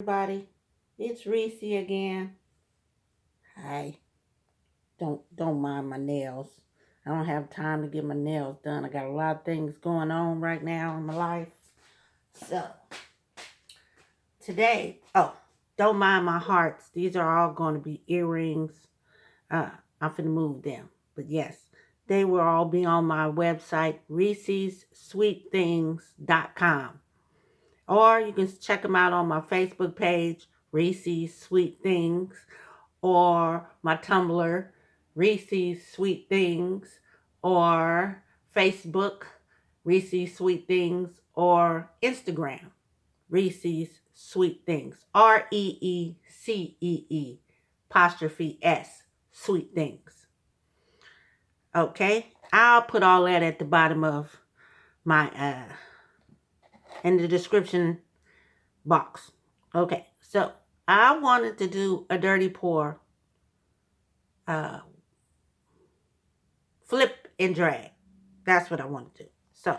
Everybody, it's Reese again. Hi. Don't mind my nails. I don't have time to get my nails done. I got a lot of things going on right now in my life. So today, don't mind my hearts. These are all going to be earrings. I'm finna move them. But yes, they will all be on my website, reesessweetthings.com. Or you can check them out on my Facebook page, Reese's Sweet Things, or my Tumblr, Reese's Sweet Things, or Facebook, Reese's Sweet Things, or Instagram, Reese's Sweet Things, REECEE, apostrophe S, Sweet Things. Okay, I'll put all that at the bottom of my in the description box. Okay, so I wanted to do a dirty pour uh, flip and drag. That's what I want to do. So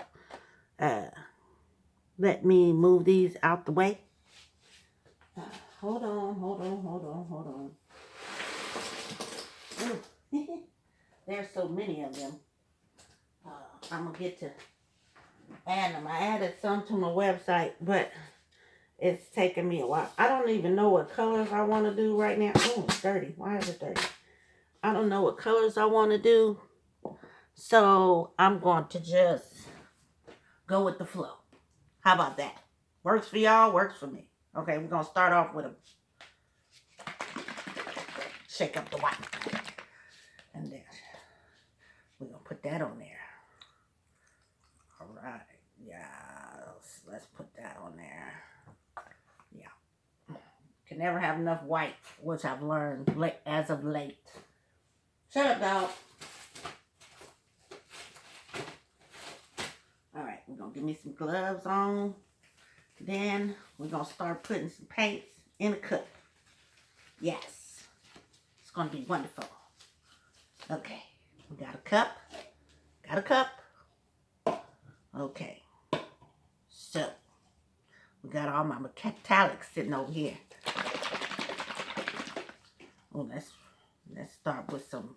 let me move these out the way. Hold on. There's so many of them. I'm going to get to add them. I added some to my website, but it's taking me a while. I don't even know what colors I want to do right now. Oh, it's dirty. Why is it dirty? I don't know what colors I want to do. So I'm going to just go with the flow. How about that? Works for y'all, works for me. Okay, we're going to start off with a shake up the white. And then we're going to put that on there. All right. Yeah, let's put that on there. Yeah. Can never have enough white, which I've learned as of late. Shut up, dog. All right, we're going to give me some gloves on. Then we're going to start putting some paints in the cup. Yes. It's going to be wonderful. Okay. We got a cup. Okay. So, we got all my metallics sitting over here. Oh, let's start with some.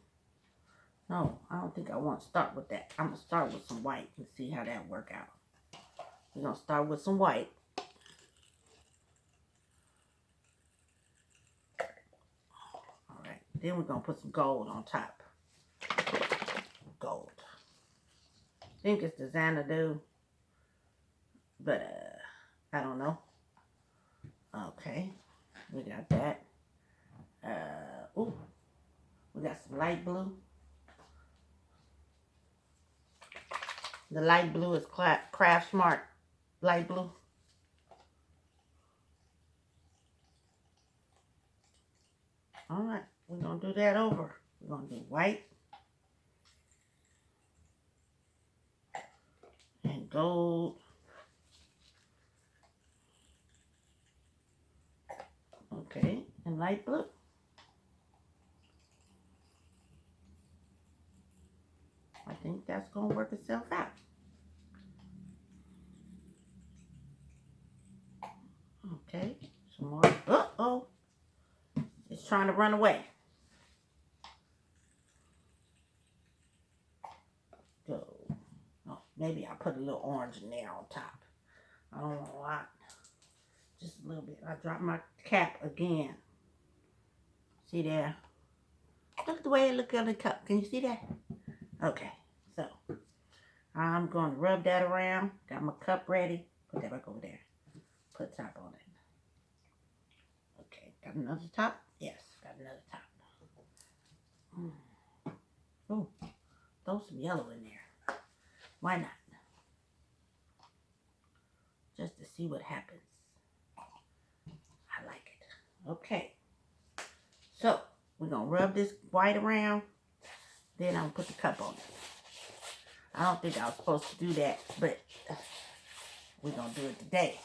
No, I don't think I want to start with that. I'm going to start with some white and see how that work out. We're going to start with some white. All right. Then we're going to put some gold on top. Gold. I think it's the Xanado, but I don't know. Okay. We got that. We got some light blue. The light blue is Craft Smart light blue. All right, we're going to do that over. We're going to do white and gold. Okay, and light blue. I think that's going to work itself out. Okay, some more. Uh-oh. It's trying to run away. Go. Oh, maybe I'll put a little orange in there on top. I don't want a lot. Just a little bit. I dropped my cap again. See there? Look at the way it looks on the cup. Can you see that? Okay, so I'm going to rub that around. Got my cup ready. Put that back over there. Put top on it. Okay, got another top? Yes, got another top. Ooh, throw some yellow in there. Why not? Just to see what happens. I like it. Okay. So, we're going to rub this white around. Then I'm going to put the cup on it. I don't think I was supposed to do that, but we're going to do it today.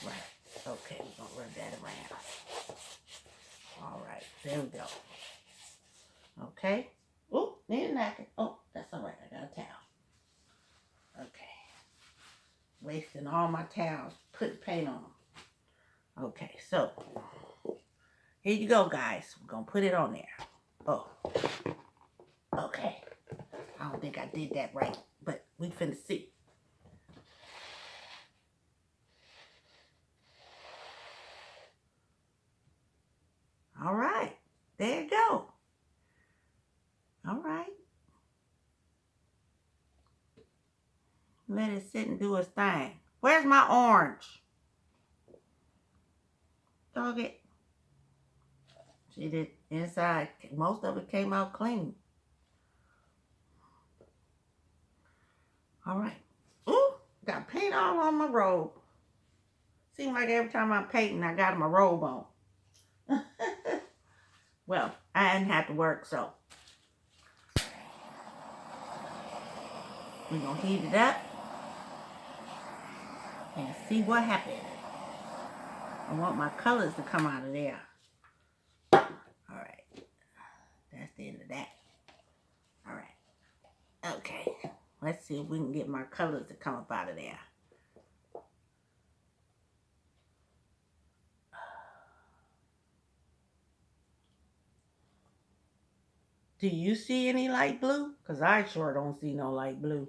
Right. Okay, we're going to rub that around. All right, there we go. Okay. Oh, need a napkin. Oh, that's all right. I got a towel. Okay. Wasting all my towels. Putting paint on them. Okay, so here you go, guys. We're going to put it on there. Oh, okay. I don't think I did that right, but we finna see. All right. There you go. All right. Let it sit and do its thing. Where's my orange? Dog it. See the inside, most of it came out clean. All right. Ooh, got paint all on my robe. Seems like every time I'm painting, I got my robe on. Well, I didn't have to work, so we're going to heat it up and see what happens. I want my colors to come out of there. All right. That's the end of that. All right. Okay. Let's see if we can get my colors to come up out of there. Do you see any light blue? Because I sure don't see no light blue.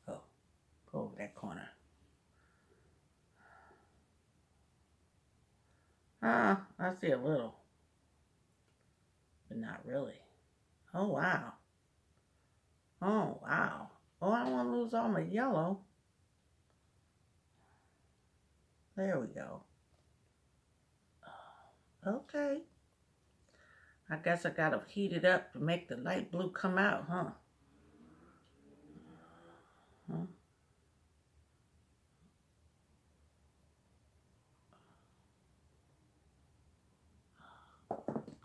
Oh, go over that corner. I see a little. But not really. Oh, wow. Oh, wow. Oh, I don't want to lose all my yellow. There we go. Okay. I guess I gotta heat it up to make the light blue come out, huh?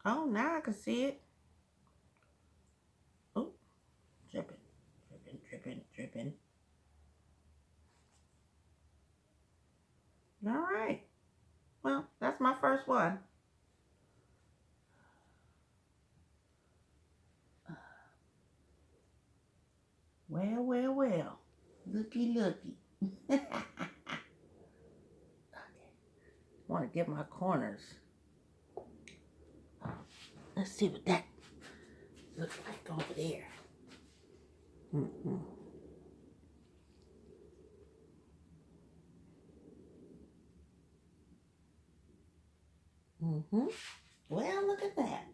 Oh, now I can see it. Oh, dripping, dripping, dripping, dripping. All right. Well, that's my first one. Well, well, well. Looky, looky. Okay. Want to get my corners. Let's see what that looks like over there. Well, look at that.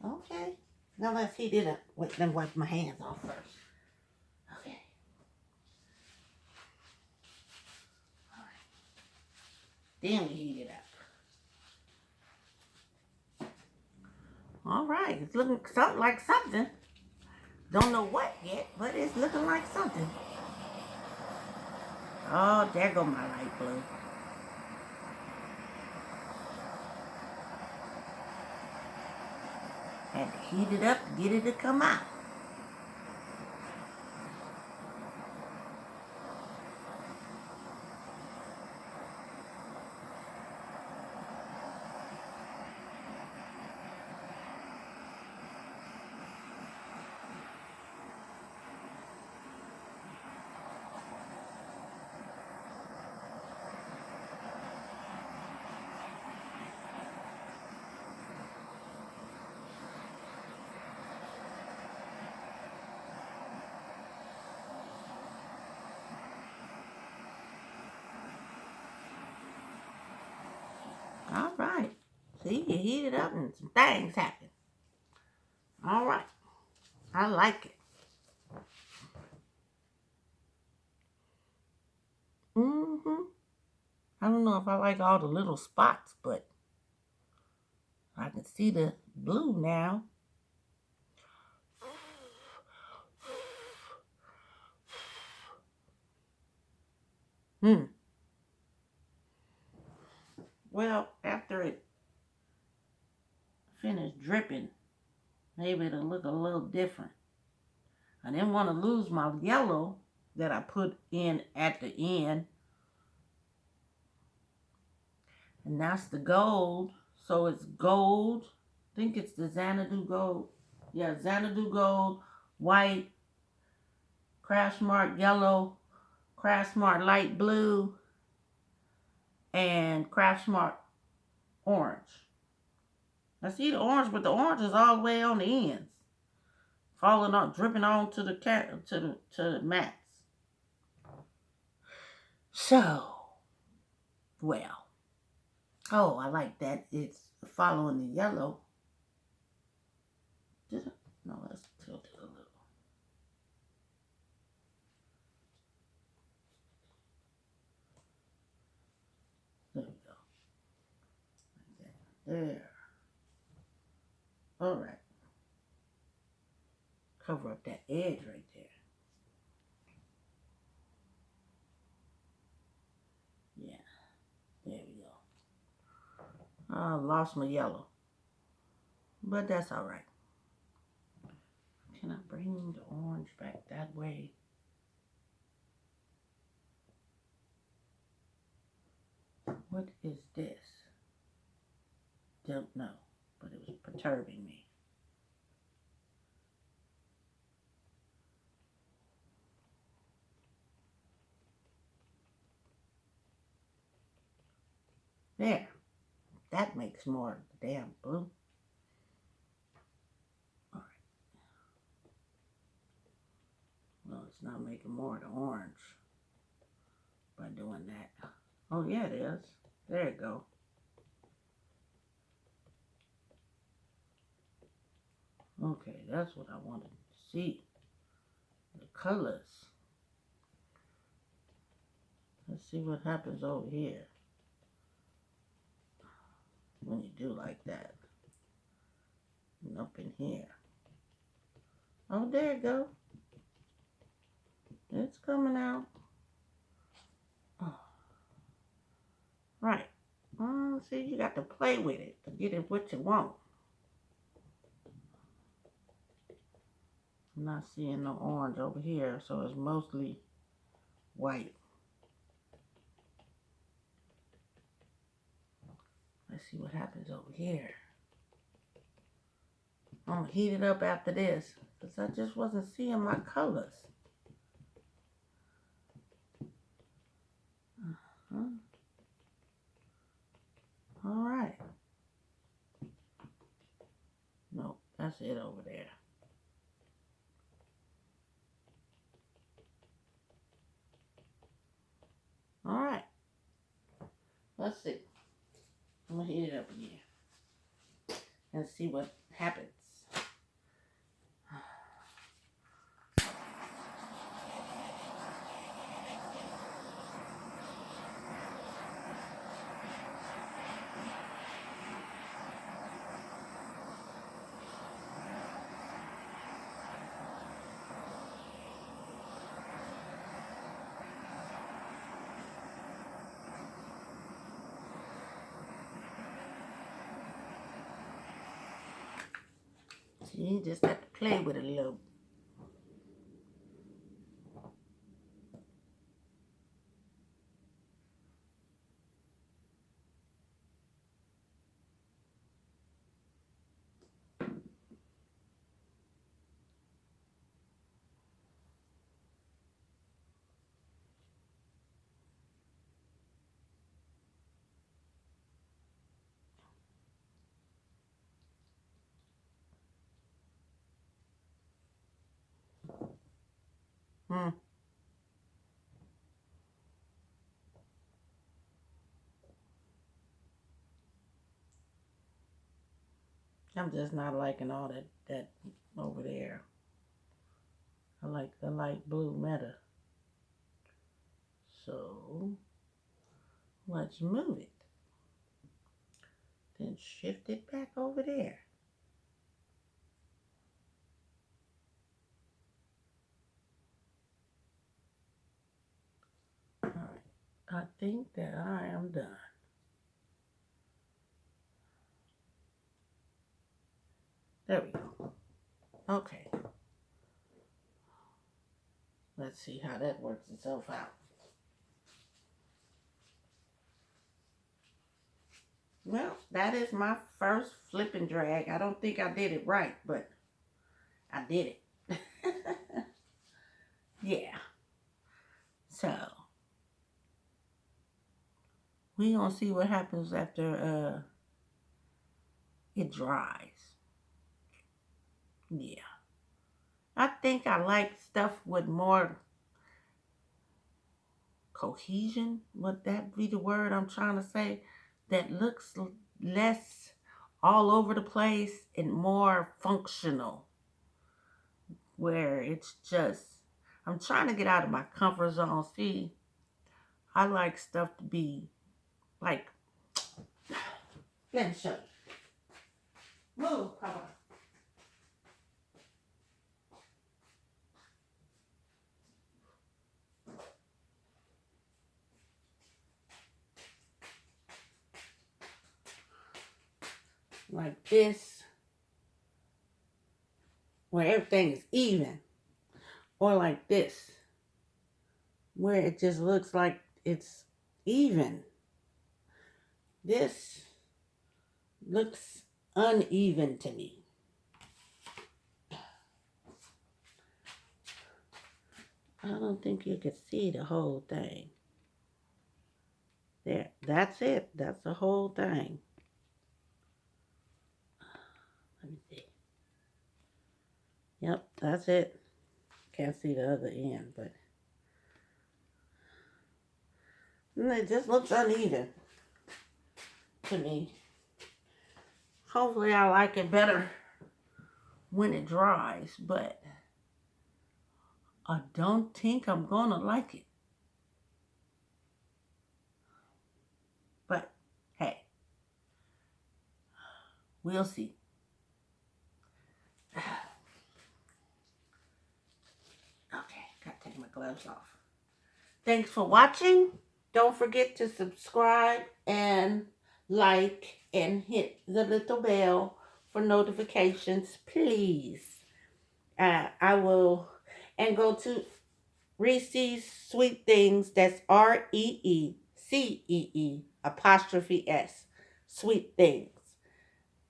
Okay. Now let's heat it up. Wait, let me wipe my hands off first. Okay. All right. Then we heat it up. All right. It's looking something like something. Don't know what yet, but it's looking like something. Oh, there go my light blue. Had to heat it up to get it to come out. All right. See, you heat it up and some things happen. All right. I like it. I don't know if I like all the little spots, but I can see the blue now. Well, after it finished dripping, maybe it'll look a little different. I didn't want to lose my yellow that I put in at the end. And that's the gold. So it's gold. I think it's the Xanadu gold. Yeah, Xanadu gold, white, crash mark yellow, crash mark light blue, and Craft Smart orange. I see the orange, but the orange is all the way on the ends, falling on, dripping on to the mats. So, well, oh, I like that. It's following the yellow. No, let's tilt it a little. There we go. Like that. There. All right. Cover up that edge right there. Yeah. There we go. I lost my yellow. But that's all right. Can I bring the orange back that way? What is this? Don't know, but it was perturbing me. There. That makes more damn blue. All right. Well, it's not making more of the orange by doing that. Oh, yeah, it is. There you go. Okay, that's what I wanted to see. The colors. Let's see what happens over here when you do like that. And up in here. Oh, there you go. It's coming out. Oh. Right. See, you got to play with it to get it what you want. I'm not seeing no orange over here, so it's mostly white. Let's see what happens over here. I'm going to heat it up after this because I just wasn't seeing my colors. All right. No, that's it over there. All right. Let's see. I'm going to heat it up again and see what happens. See, you just have to play with it a little. I'm just not liking all that over there. I like the light blue meta. So let's move it. Then shift it back over there. All right. I think that I am done. There we go. Okay. Let's see how that works itself out. Well, that is my first flip and drag. I don't think I did it right, but I did it. Yeah. So, We gonna see what happens after it dries. Yeah. I think I like stuff with more cohesion. Would that be the word I'm trying to say? That looks less all over the place and more functional. Where it's just, I'm trying to get out of my comfort zone. See, I like stuff to be like, let me show you. Move, come on. Like this, where everything is even. Or like this, where it just looks like it's even. This looks uneven to me. I don't think you can see the whole thing. There, that's it. That's the whole thing. Let me see. Yep, that's it. Can't see the other end, but it just looks uneven to me. Hopefully I like it better when it dries, but I don't think I'm gonna like it. But hey, we'll see. Okay, gotta take my gloves off. Thanks for watching. Don't forget to subscribe and like and hit the little bell for notifications, please. I will, and go to Reese's Sweet Things. That's REECEE''S Sweet Things.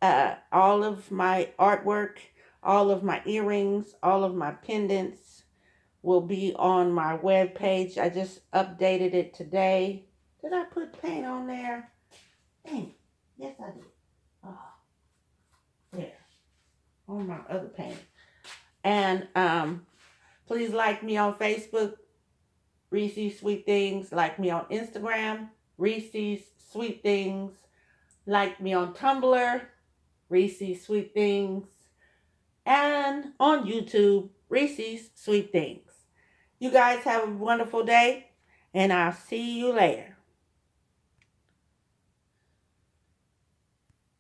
All of my artwork, all of my earrings, all of my pendants will be on my webpage. I just updated it today. Did I put paint on there? Dang. Yes, I did. Oh, there. On my other paint. And please like me on Facebook, Reese's Sweet Things. Like me on Instagram, Reese's Sweet Things. Like me on Tumblr, Reese's Sweet Things. And on YouTube, Reese's Sweet Things. You guys have a wonderful day, and I'll see you later.